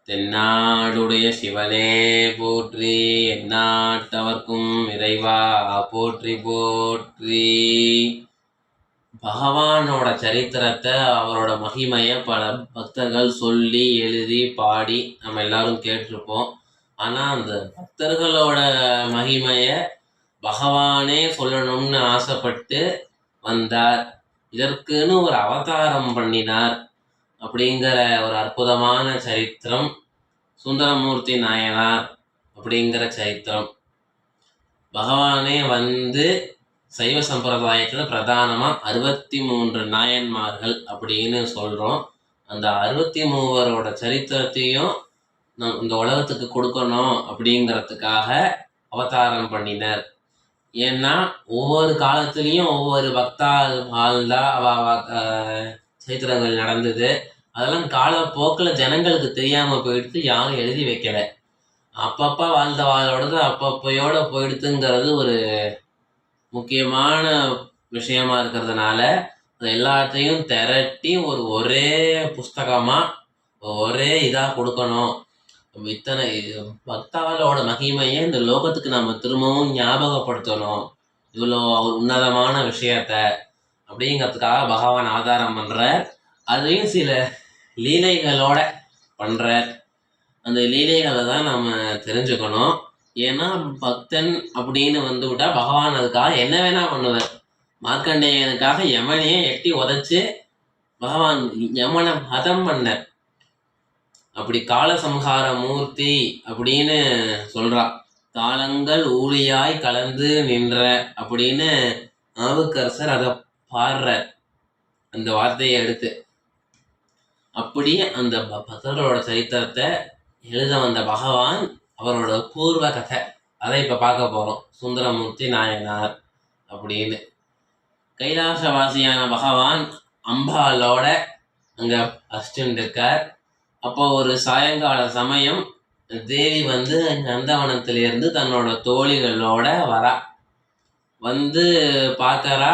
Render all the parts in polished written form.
தென்னாடுடைய சிவனே போற்றி, எந்நாட்டவர்க்கும் இறைவா போற்றி போற்றி. பகவானோட சரித்திரத்தை, அவரோட மகிமையை பல பக்தர்கள் சொல்லி எழுதி பாடி நம்ம எல்லாரும் கேட்டிருப்போம். ஆனால் அந்த பக்தர்களோட மகிமையை பகவானே சொல்லணும்னு ஆசைப்பட்டு வந்தார். இதற்குன்னு ஒரு அவதாரம் பண்ணினார். அப்படிங்கிற ஒரு அற்புதமான சரித்திரம் சுந்தரமூர்த்தி நாயனார் அப்படிங்கிற சரித்திரம். பகவானே வந்து சைவ சம்பிரதாயத்தில் பிரதானமாக 63 நாயன்மார்கள் அப்படின்னு சொல்கிறோம். அந்த 63 சரித்திரத்தையும் இந்த உலகத்துக்கு கொடுக்கணும் அப்படிங்கிறதுக்காக அவதாரம் பண்ணினார். ஏன்னா ஒவ்வொரு காலத்துலேயும் ஒவ்வொரு பக்தால் வாழ்ந்தா சரித்திரங்கள் நடந்தது. அதெல்லாம் காலப்போக்கில் ஜனங்களுக்கு தெரியாமல் போயிடுத்து, யாரும் எழுதி வைக்கல. அப்பப்போ வாழ்ந்த வாழோடது அப்பப்பையோட போயிடுத்துங்கிறது ஒரு முக்கியமான விஷயமா இருக்கிறதுனால அது எல்லாத்தையும் திரட்டி ஒரே புஸ்தகமாக ஒரே இதாக கொடுக்கணும். இத்தனை பக்தாவோட மகிமையை இந்த லோகத்துக்கு நம்ம திரும்பவும் ஞாபகப்படுத்தணும், இவ்வளோ உன்னதமான விஷயத்த அப்படிங்கிறதுக்காக பகவான் ஆதாரம் பண்ணுறார். அதையும் சில லீலைகளோட பண்ணுறார். அந்த லீலைகளை தான் நம்ம தெரிஞ்சுக்கணும். ஏன்னா பக்தன் அப்படின்னு வந்து விட்டா பகவான் அதுக்காக என்ன வேணா பண்ணுவார். மார்க்கண்டேயனுக்காக யமனையே எட்டி உதைச்சு பகவான் யமனை ஹதம் பண்ணார். அப்படி காலசம்ஹார மூர்த்தி அப்படின்னு சொல்றா. காலங்கள் ஊழியாய் கலந்து நின்ற அப்படின்னு நாவுக்கரசர் அதை பாடுறார் அந்த வார்த்தையை எடுத்து. அப்படி அந்த பக்தரோட சரித்திரத்தை எழுத வந்த பகவான் அவரோட பூர்வ கதை அதை இப்போ பார்க்க போகிறோம். சுந்தரமூர்த்தி நாயனார் அப்படின்னு கைலாசவாசியான பகவான் அம்பாலோட அங்கே அஷ்டன் இருக்கார். அப்போ ஒரு சாயங்கால சமயம் தேவி வந்து நந்தவனத்திலிருந்து தன்னோட தோழிகளோட வரா. வந்து பார்க்கறா,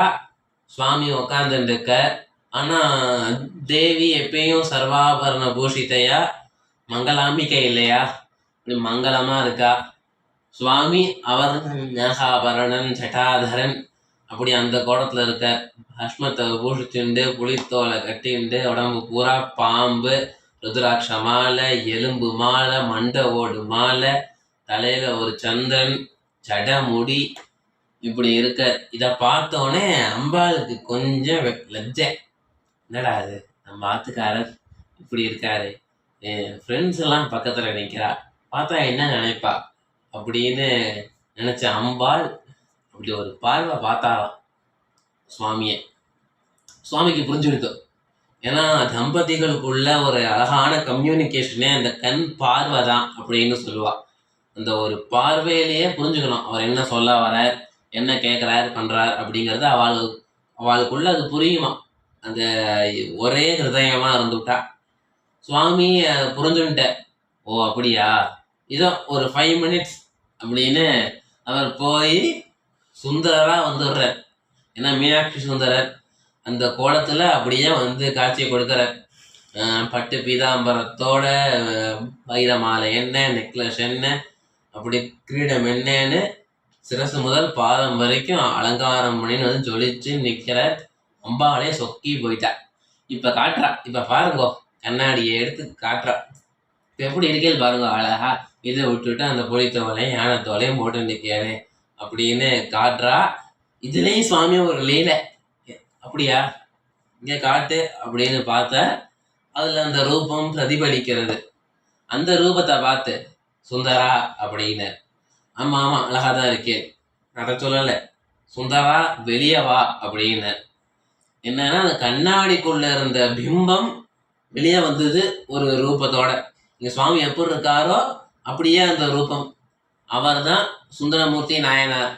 சுவாமி உக்காந்துட்டு இருக்கார். ஆனால் தேவி எப்பயும் சர்வாபரண பூஷிதையா மங்களாம்பிகை இல்லையா, இப்படி மங்களமாக இருக்கா. சுவாமி அவர் நகாபரணன் ஜட்டாதரன் அப்படி அந்த கோலத்தில் இருக்கார். பஷ்மத்தை பூஷிச்சுண்டு புளித்தோலை கட்டிண்டு உடம்பு பூரா பாம்பு, ருத்ராட்ச மாலை, எலும்பு மாலை, மண்டை ஓடு மாலை, தலையில் ஒரு சந்திரன், ஜட முடி இப்படி இருக்க. இதை பார்த்தோன்னே அம்பாளுக்கு கொஞ்சம் லஜ்ஜை. என்னடா அது, நம்ம ஆத்துக்காரர் இப்படி இருக்காரு, என் ஃப்ரெண்ட்ஸ் எல்லாம் பக்கத்தில் நிற்கிறா, பார்த்தா என்ன நினைப்பா அப்படின்னு நினச்ச அம்பாள் அப்படி ஒரு பார்வை பார்த்தாலாம் சுவாமியை. சுவாமிக்கு புரிஞ்சுடுத்து. ஏன்னா தம்பதிகளுக்குள்ள ஒரு அழகான கம்யூனிகேஷனே அந்த கண் பார்வை தான் அப்படின்னு சொல்லுவா. அந்த ஒரு பார்வையிலேயே புரிஞ்சுக்கணும் அவர் என்ன சொல்ல வரார், என்ன கேட்குறார் பண்ணுறார் அப்படிங்கிறது அவளுக்குள்ள அது புரியுமா. அந்த ஒரே ஹிருதயமாக இருந்துவிட்டா. சுவாமி புரிஞ்சுன்ட்ட, ஓ அப்படியா, இதோ ஒரு 5 minutes அப்படின்னு அவர் போய் சுந்தரராக வந்துடுறார். ஏன்னா மீனாட்சி சுந்தரர் அந்த கோலத்தில் அப்படியே வந்து காட்சியை கொடுக்குறார். பட்டு பீதாம்பரத்தோட வைர மாலை என்ன, நெக்லஸ் என்ன, அப்படி கிரீடம் என்னன்னு சிரசு முதல் பாதம் வரைக்கும் அலங்காரம் பண்ணின்னு வந்து ஜொலிச்சு நிற்கிறார். அம்பாலே சொக்கி போயிட்டா. இப்போ காட்டுறா, இப்போ பாருங்கோ, கண்ணாடியை எடுத்து காட்டுறா. இப்போ எப்படி இருக்கேன்னு பாருங்க அழகா. இதை விட்டுவிட்டு அந்த புலித்தோலையும் யானத்தோலையும் போட்டு நிற்கிறே அப்படின்னு காட்டுறா. இதுலேயும் சுவாமி ஒரு லீலை. அப்படியா, இங்கே காட்டு அப்படின்னு பார்த்தா அதில் அந்த ரூபம் பிரதிபலிக்கிறது. அந்த ரூபத்தை பார்த்து சுந்தரா அப்படின்னு, ஆமாம் ஆமாம் அழகா தான் இருக்கேன், அதை சொல்லலை, சுந்தரா வெளியே வா அப்படின்னு. என்னன்னா அந்த கண்ணாடிக்குள்ள இருந்த பிம்பம் வெளியே வந்தது ஒரு ரூபத்தோட. இங்க சுவாமி எப்படி இருக்காரோ அப்படியே அந்த ரூபம். அவர் தான் சுந்தரமூர்த்தி நாயனார்.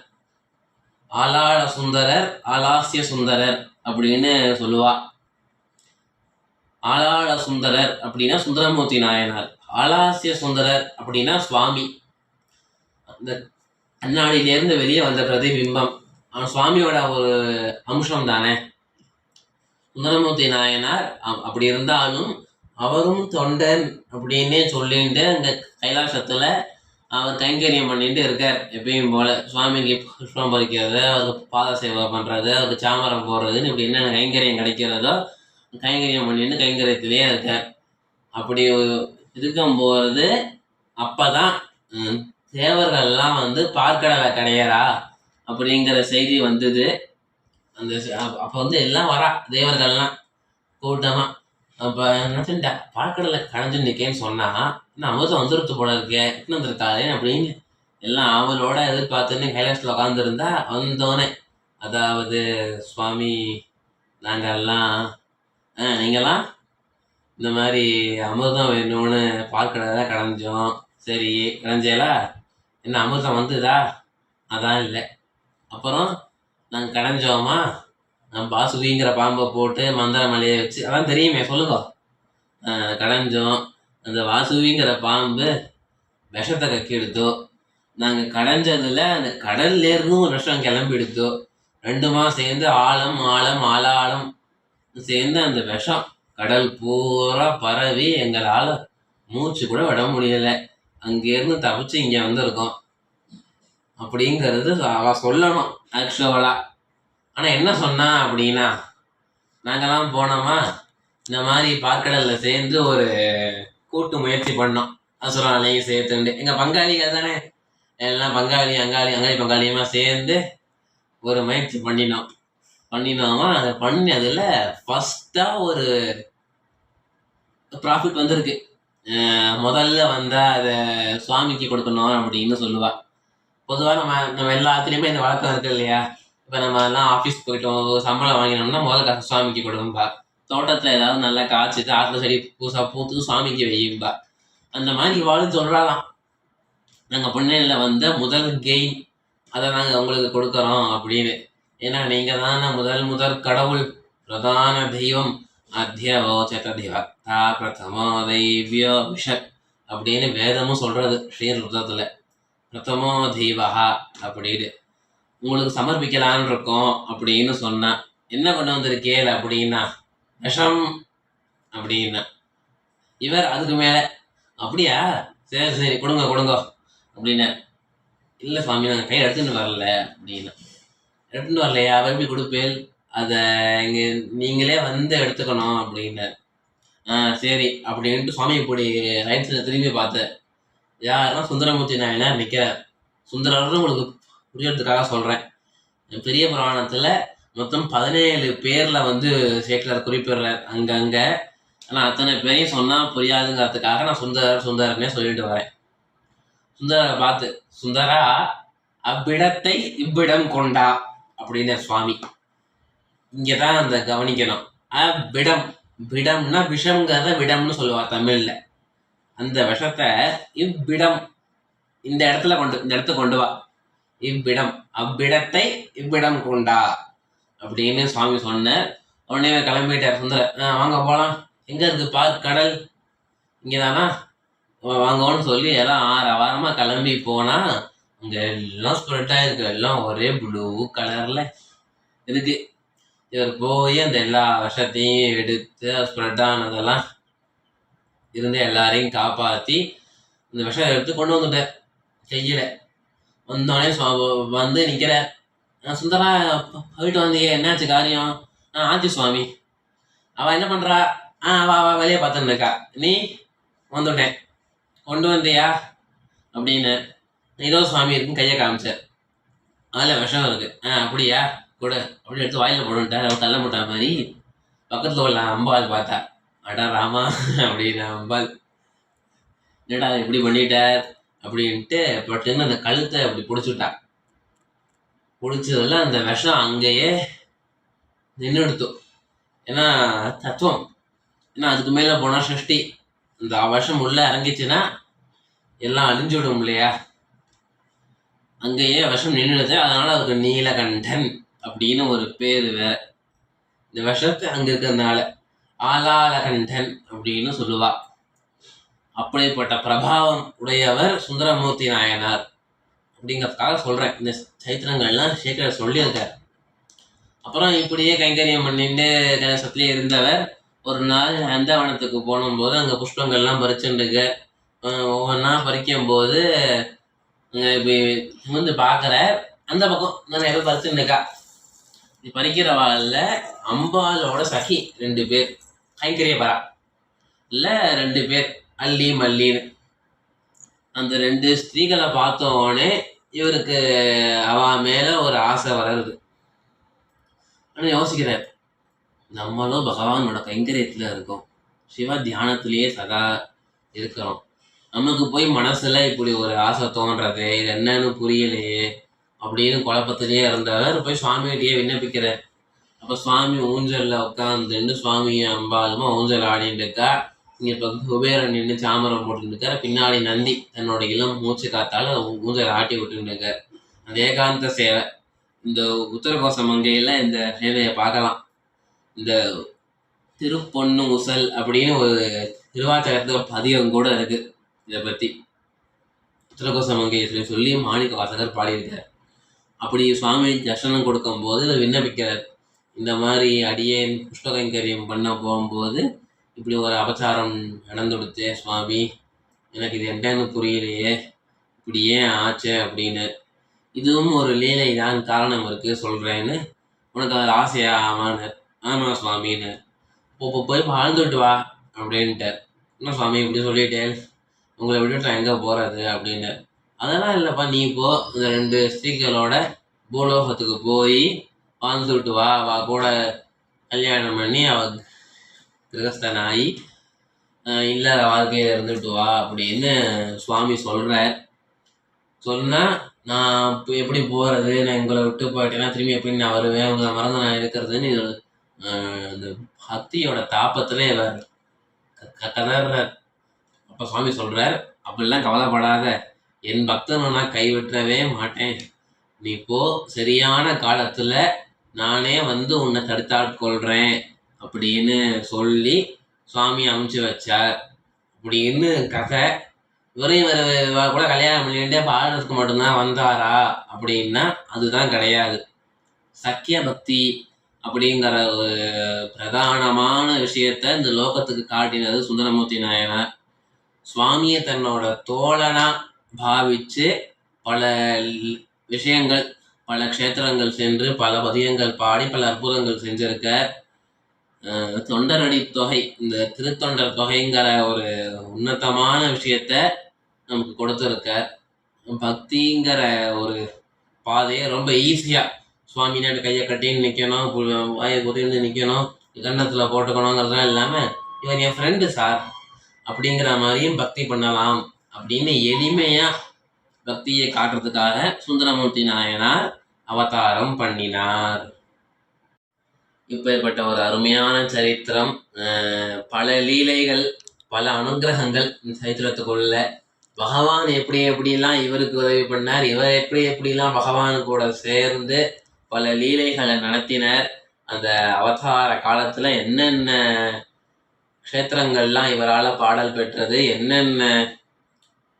ஆலாள சுந்தரர், ஆலாசிய சுந்தரர் அப்படின்னு சொல்லுவா. ஆலாள சுந்தரர் அப்படின்னா சுந்தரமூர்த்தி நாயனார், ஆலாசிய சுந்தரர் அப்படின்னா சுவாமி. அந்த கண்ணாடியிலேருந்து வெளியே வந்த பிரதிபிம்பம் அவன் சுவாமியோட ஒரு அம்சம் தானே. சுந்தரமூர்த்தி நாயனார் அப்படி இருந்தாலும் அவரும் தொண்டன் அப்படின்னே சொல்லிட்டு அந்த கைலாசத்துல அவர் கைங்கரியம் பண்ணிட்டு இருக்கார். எப்பயும் போல சுவாமிக்கு புஷ்பம் பறிக்கிறது, அவருக்கு பாத சேவை பண்றது, அவருக்கு சாமரம் போடுறதுன்னு இப்படி என்னென்ன கைங்கரியம் கிடைக்கிறதோ கைங்கரியம் பண்ணிட்டு கைங்கரியத்திலேயே இருக்கார். அப்படி இருக்கும்போது அப்பதான் தேவர்கள்லாம் வந்து பார்க்கடலை கிடையாதா அப்படிங்கிற செய்தி வந்தது. அந்த அப்ப வந்து எல்லாம் வரா தேவர்கள்லாம் கூட்டமா. அப்ப நினைச்சுட்டா பார்க்கடலை கடைஞ்சு நிக்கேன்னு சொன்னா என்ன அமிர்தம் வந்துருத்து போல இருக்கே, என்ன வந்திருக்காரு அப்படின்னு எல்லாம் அவளோட எதிர்பார்த்துன்னு கைலாசத்துல உட்காந்துருந்தா வந்தோன்னே, அதாவது சுவாமி நாங்கெல்லாம் நீங்கெல்லாம் இந்த மாதிரி அமிர்தம் வேணும்னு பார்க்கடலை கடைஞ்சோம். சரி கடைஞ்சேலா, என்ன அமிர்தம் வந்துதா? அதான் இல்லை. அப்புறம் நாங்கள் கடைஞ்சோமா, பாசுகிங்கிற பாம்பை போட்டு மந்திர மலையை வச்சு, அதான் தெரியுமே சொல்லுங்க. கடைஞ்சோம். அந்த வாசுகிங்கிற பாம்பு விஷத்தை கக்கி எடுத்தோம். நாங்கள் கடைஞ்சதுல அந்த கடல்லேருந்தும் ஒரு விஷம் கிளம்பி எடுத்தோம். ரெண்டுமா சேர்ந்து ஆழம் ஆழம் ஆளாழம் சேர்ந்து அந்த விஷம் கடல் பூரா பரவி எங்களால் மூச்சு கூட விட முடியல. அங்கேருந்து தப்பிச்சு இங்கே வந்திருக்கோம் அப்படிங்கிறது அவ சொல்லணும் ஆக்சுவலா. ஆனால் என்ன சொன்னா அப்படின்னா, நாங்கெல்லாம் போனோமா இந்த மாதிரி பார்க்கடல்ல சேர்ந்து ஒரு கூட்டு முயற்சி பண்ணோம். அசுராலையும் சேர்த்துண்டு எங்கள் பங்காளிகள் தானே எல்லாம் அங்காளி பங்காளியுமா சேர்ந்து ஒரு முயற்சி பண்ணினோமா. அதை பண்ணதில் ஃபஸ்ட்டாக ஒரு ப்ராஃபிட் வந்திருக்கு. முதல்ல வந்தால் அதை சுவாமிக்கு கொடுக்கணும் அப்படின்னு சொல்லுவா. பொதுவாக நம்ம எல்லாத்துலேயுமே இந்த வழக்கம் இருக்கு இல்லையா? இப்போ நம்ம எல்லாம் ஆஃபீஸ் போயிட்டோம், சம்பளம் வாங்கினோம்னா முதல் காசு சுவாமிக்கு கொடுக்கும்பா. தோட்டத்தில் ஏதாவது நல்லா காய்ச்சிட்டு ஆற்றுல செடி பூத்து சுவாமிக்கு வையும்பா. அந்த மாதிரி இவாளும் சொல்கிறாலாம், நாங்கள் பொண்ணையில் வந்த முதல் கெயின் அதை நாங்கள் உங்களுக்கு கொடுக்குறோம் அப்படின்னு. ஏன்னா நீங்கள் தானே முதல் கடவுள், பிரதான தெய்வம், அத்தியவோச்சதா பிரதமோ தெய்வியோ விஷத் அப்படின்னு வேதமும் சொல்றது ஸ்ரீருத்ரத்துல. பிரதமோ தெய்வஹா அப்படின்னு உங்களுக்கு சமர்ப்பிக்கலான் இருக்கோம் அப்படின்னு சொன்னா, என்ன கொண்டு வந்திருக்கேல் அப்படின்னா விஷம் அப்படின்னா. இவர் அதுக்கு மேல அப்படியா, சரி சரி கொடுங்க அப்படின்னா. இல்லை சுவாமி நாங்கள் கையில் எடுத்துன்னு வரல அப்படின்னா. எடுத்துன்னு வரலையா, எப்படி கொடுப்பேல்? அதை இங்கே நீங்களே வந்து எடுத்துக்கணும் அப்படின்னு. சரி அப்படின்ட்டு சுவாமி இப்படி ரைட் சைடில் திரும்பி பார்த்தேன். யாருன்னா சுந்தரமூர்த்தி நாயனார் நிற்கிறார். சுந்தரர்னு உங்களுக்கு புரியறதுக்காக சொல்கிறேன். பெரிய புராணத்தில் மொத்தம் 17 பேரில் வந்து சேக்கிலார் குறிப்பிடுறார் அங்கங்கே. ஆனால் அத்தனை பேரையும் சொன்னால் புரியாதுங்கிறதுக்காக நான் சுந்தரனே சொல்லிட்டு வரேன். சுந்தரரை பார்த்து, சுந்தரா அவ்விடத்தை இவ்விடம் கொண்டா அப்படின்னு சுவாமி. இங்கே தான் அந்த கவனிக்கணும். அவ்விடம், விடம்னா விஷம்ங்கிறத விடம்னு சொல்லுவா தமிழ்ல. அந்த விஷத்தை இவ்விடம், இந்த இடத்துல கொண்டு வா. இவ்விடம், அவ்விடத்தை இவ்விடம் கொண்டா அப்படின்னு சுவாமி சொன்னார். உடனே கிளம்பிட்டார் சுந்தரர். வாங்க போகலாம், எங்கே இருக்கு பார்க் கடல், இங்கே தானா, வாங்கன்னு சொல்லி எல்லாம் 6 வாரமாக கிளம்பி போனால் அங்கே எல்லாம் ஸ்ப்ரெட் ஆகிருக்கு. எல்லாம் ஒரே ப்ளூ கலரில் இருக்கு. இவர் போய் அந்த எல்லா விஷத்தையும் எடுத்து ஸ்ப்ரெட் ஆனதெல்லாம் இருந்து எல்லாரையும் காப்பாற்றி இந்த விஷம் எடுத்து கொண்டு வந்துட்டார் கையில். வந்தோடனே வந்து நிற்கிறார். சுந்தரா போயிட்டு வந்தீங்க, என்னாச்சு காரியம்? ஆச்சு சுவாமி. அவள் என்ன பண்ணுறா? அவள் வெளியே பார்த்துன்னு இருக்கா. நீ வந்துட்டேன், கொண்டு வந்தியா அப்படின்னு. ஏதோ சுவாமி இருக்குன்னு கையை காமிச்சார். அதில் விஷம் இருக்கு. அப்படியா, கூட அப்படி எடுத்து வாயில் போட்டுட்டார். அவர் தள்ள முட்டா மாதிரி. பக்கத்தில் உள்ள அம்பாள் பார்த்தா, அடா ராமா அப்படின்னா அம்பாள், என்னடா இப்படி பண்ணிட்டார் அப்படின்ட்டு பட்டுன்னு அந்த கழுத்தை அப்படி பிடிச்சுட்டா. பிடிச்சதெல்லாம் அந்த விஷம் அங்கேயே நின்று எடுத்தோம். ஏன்னா தத்துவம், ஏன்னா அதுக்கு மேலே போனால் சஷ்டி, இந்த விஷம் உள்ள இறங்கிச்சுன்னா எல்லாம் அழிஞ்சு விடும் இல்லையா? அங்கேயே விஷம் நின்றுடுது. அதனால அதுக்கு நீலகண்டன் அப்படின்னு ஒரு பேர் வேற. இந்த விஷத்தை அங்க இருக்கிறதுனால ஆலாலகண்டன் அப்படின்னு சொல்லுவா. அப்படிப்பட்ட பிரபாவம் உடையவர் சுந்தரமூர்த்தி நாயனார் அப்படிங்கிறதுக்காக சொல்றேன். இந்த சரித்திரங்கள்லாம் சேக்கிரர் சொல்லியிருக்கார். அப்புறம் இப்படியே கைங்கரியம் பண்ணிட்டு கணேசத்திலே இருந்தவர் ஒரு நாள் நந்தவனத்துக்கு போனும்போது அங்கே புஷ்பங்கள்லாம் பறிச்சுட்டுருக்கு. ஒவ்வொன்றா பறிக்கும்போது இப்படி நிமிர்ந்து பார்க்குற அந்த பக்கம் நிறைய பேர் பறிச்சுட்டுருக்கா. இது பறிக்கிறவாள்ல அம்பாலோட சகி 2 பேர், கைங்கரிய பரா இல்லை 2 பேர், அல்லி மல்லின்னு. அந்த 2 ஸ்திரீகளை பார்த்த உடனே இவருக்கு அவ மேல ஒரு ஆசை வளருது. ஆனால் யோசிக்கிறார், நம்மளும் பகவானோட கைங்கரியத்தில் இருக்கோம், சிவ தியானத்திலேயே சதா இருக்கிறோம், நமக்கு போய் மனசுல இப்படி ஒரு ஆசை தோன்றது, இது என்னன்னு புரியலையே அப்படின்னு குழப்பத்திலேயே இருந்தவர் போய் சுவாமிகிட்டயே விண்ணப்பிக்கிறார். அப்போ சுவாமி ஊஞ்சல்ல உட்காந்துட்டு சுவாமியும் அம்பாலுமா ஊஞ்சல் ஆடிட்டு இருக்கா. இங்கே இப்போ குபேரன் நின்று சாமரம் போட்டுட்டு இருக்கார். பின்னாடி நந்தி தன்னோட இளம் மூச்சு காத்தால ஊஞ்சல் ஆட்டி விட்டுட்டு இருக்கார். அந்த ஏகாந்த சேவை இந்த உத்தரகோச மங்கையில் இந்த சேவையை பார்க்கலாம். இந்த திருப்பொன்னு உசல் அப்படின்னு ஒரு திருவாச்சகத்துல பதிகம் கூட இருக்கு. இதை பற்றி உத்தரகோச மங்கையை சொல்லி மாணிக்க வாசகர் பாடியிருக்கார். அப்படி சுவாமி தர்சனம் கொடுக்கும்போது இதை விண்ணப்பிக்கிறார். இந்த மாதிரி அடியேன் புஷ்பகைங்கரியம் பண்ண போகும்போது இப்படி ஒரு அபச்சாரம் நடந்துடுச்சே சுவாமி, எனக்கு இது என்னன்னு புரியலையே, இப்படி ஏன் ஆச்சு அப்படின்னு. இதுவும் ஒரு லீலை தான், காரணம் இருக்கு சொல்றேன்னு. உனக்கு அதில் ஆசையா? ஆமான்னு. ஆமா சுவாமின்னு. இப்போ போய் வாழ்ந்துட்டு வா அப்படின்ட்டார். என்ன சுவாமி இப்படி சொல்லிட்டேன், உங்களை விட்டுட்டு எங்கே போகிறது அப்படின்னு. அதெல்லாம் இல்லைப்பா, நீ போ, இந்த 2 ஸ்திரீகளோட பூலோகத்துக்கு போய் வாழ்ந்துட்டு வா, அவ கூட கல்யாணம் பண்ணி அவ கிரகஸ்தனாகி இல்லாத வாழ்க்கையில் இருந்துட்டு வா அப்படின்னு சுவாமி சொல்கிறார். சொன்னால் நான் இப்போ எப்படி போகிறது, நான் உங்களை விட்டு போயிட்டேன்னா திரும்பி எப்படி நான் வருவேன், உங்களை மறந்து நான் இருக்கிறதுன்னு இந்த பக்தியோட தாப்பத்தில் இவர் கதறார். அப்போ சுவாமி சொல்கிறார், அப்படிலாம் கவலைப்படாத, என் பக்தனை நான் கைவிட்டவே மாட்டேன், நீ போ, சரியான காலத்தில் நானே வந்து உன்னை தடுத்தாட்கொள்கிறேன் அப்படின்னு சொல்லி சுவாமி அமுச்சு வச்சார் அப்படின்னு கதை. இவரையும் கூட கல்யாணம் பண்ணிட்டு பாடுறதுக்கு மட்டும்தான் வந்தாரா அப்படின்னா அதுதான் கிடையாது. சக்கிய பக்தி அப்படிங்கிற ஒரு பிரதானமான விஷயத்த இந்த லோகத்துக்கு காட்டினது சுந்தரமூர்த்தி நாயனார். சுவாமியை தன்னோட தோழனா பாவிச்சு பல விஷயங்கள், பல க்ஷேத்திரங்கள் சென்று பல பதியங்கள் பாடி பல அற்புதங்கள் செஞ்சிருக்க. தொண்டரடி தொகை, இந்த திருத்தொண்டர் தொகைங்கிற ஒரு உன்னதமான விஷயத்த நமக்கு கொடுத்துருக்க. பக்திங்கிற ஒரு பாதையை ரொம்ப ஈஸியாக சுவாமி நாட்டு கையை கட்டின்னு நிற்கணும், வாயை குத்தின்னு நிற்கணும், கன்னத்தில் போட்டுக்கணுங்கிறதுலாம் இல்லாமல் இவன் என் ஃப்ரெண்டு சார் அப்படிங்கிற மாதிரியும் பக்தி பண்ணலாம் அப்படின்னு எளிமையாக பக்தியை காட்டுறதுக்காக சுந்தரமூர்த்தி நாயனார் அவதாரம் பண்ணினார். இப்பேற்பட்ட ஒரு அருமையான சரித்திரம், பல லீலைகள், பல அனுகிரகங்கள் இந்த சரித்திரத்துக்குள்ள. பகவான் எப்படி எப்படிலாம் இவருக்கு உதவி பண்ணார், இவர் எப்படி எப்படிலாம் பகவான் கூட சேர்ந்து பல லீலைகளை நடத்தினார், அந்த அவதார காலத்தில் என்னென்ன க்ஷேத்திரங்கள்லாம் இவரால் பாடல் பெற்றது, என்னென்ன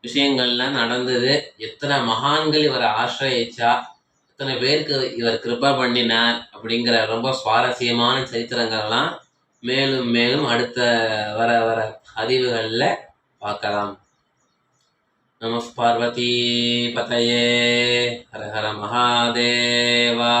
விஷயங்கள்லாம் நடந்தது, எத்தனை மகான்கள் இவரை ஆசிரயிச்சா, எத்தனை பேருக்கு இவர் கிருபா பண்ணினார் அப்படிங்கிற ரொம்ப சுவாரஸ்யமான சரித்திரங்கள்லாம் மேலும் மேலும் அடுத்த வர பதிவுகளில் பார்க்கலாம். நம பார்வதி பதையே, ஹர ஹர மகாதேவா.